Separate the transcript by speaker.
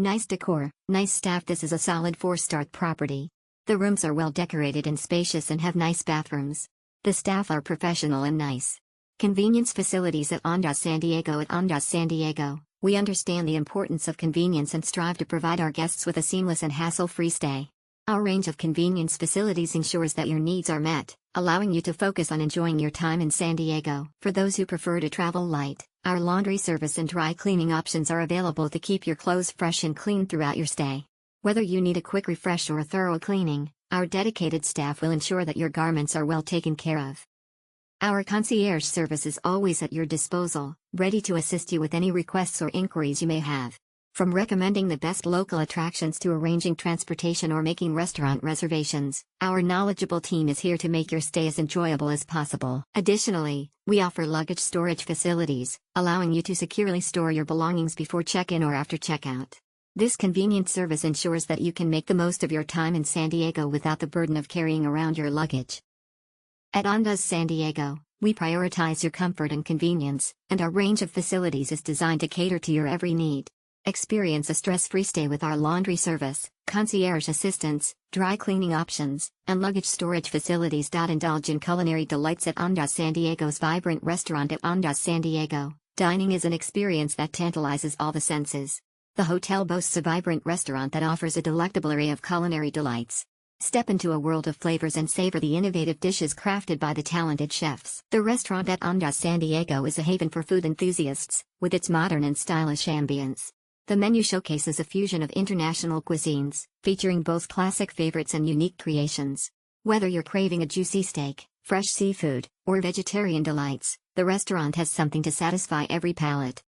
Speaker 1: Nice decor, nice staff. This is a solid 4-star property. The rooms are well decorated and spacious and have nice bathrooms. The staff are professional and nice. Convenience facilities at Andaz San Diego. At Andaz San Diego, we understand the importance of convenience and strive to provide our guests with a seamless and hassle-free stay. Our range of convenience facilities ensures that your needs are met, allowing you to focus on enjoying your time in San Diego. For those who prefer to travel light, our laundry service and dry cleaning options are available to keep your clothes fresh and clean throughout your stay. Whether you need a quick refresh or a thorough cleaning, our dedicated staff will ensure that your garments are well taken care of. Our concierge service is always at your disposal, ready to assist you with any requests or inquiries you may have. From recommending the best local attractions to arranging transportation or making restaurant reservations, our knowledgeable team is here to make your stay as enjoyable as possible. Additionally, we offer luggage storage facilities, allowing you to securely store your belongings before check-in or after checkout. This convenient service ensures that you can make the most of your time in San Diego without the burden of carrying around your luggage. At Andaz San Diego, we prioritize your comfort and convenience, and our range of facilities is designed to cater to your every need. Experience a stress-free stay with our laundry service, concierge assistance, dry cleaning options, and luggage storage facilities. Indulge in culinary delights at Andaz San Diego's vibrant restaurant. At Andaz San Diego, dining is an experience that tantalizes all the senses. The hotel boasts a vibrant restaurant that offers a delectable array of culinary delights. Step into a world of flavors and savor the innovative dishes crafted by the talented chefs. The restaurant at Andaz San Diego is a haven for food enthusiasts, with its modern and stylish ambience. The menu showcases a fusion of international cuisines, featuring both classic favorites and unique creations. Whether you're craving a juicy steak, fresh seafood, or vegetarian delights, the restaurant has something to satisfy every palate.